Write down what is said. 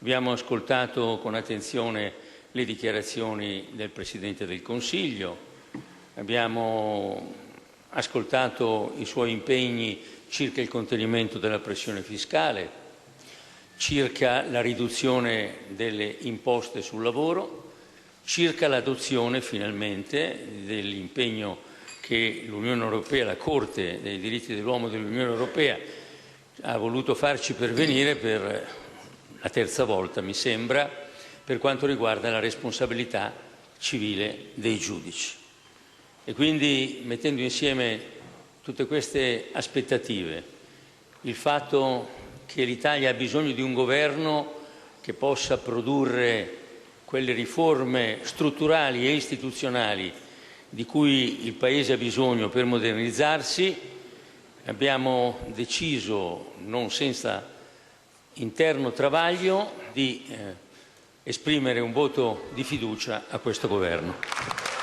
Abbiamo ascoltato con attenzione le dichiarazioni del Presidente del Consiglio, abbiamo ascoltato i suoi impegni circa il contenimento della pressione fiscale, circa la riduzione delle imposte sul lavoro, circa l'adozione finalmente dell'impegno che l'Unione Europea, la Corte dei diritti dell'uomo dell'Unione Europea ha voluto farci pervenire per la terza volta, mi sembra, per quanto riguarda la responsabilità civile dei giudici. E quindi, mettendo insieme tutte queste aspettative, il fatto che l'Italia ha bisogno di un governo che possa produrre quelle riforme strutturali e istituzionali di cui il Paese ha bisogno per modernizzarsi, abbiamo deciso, non senza interno travaglio, di esprimere un voto di fiducia a questo governo.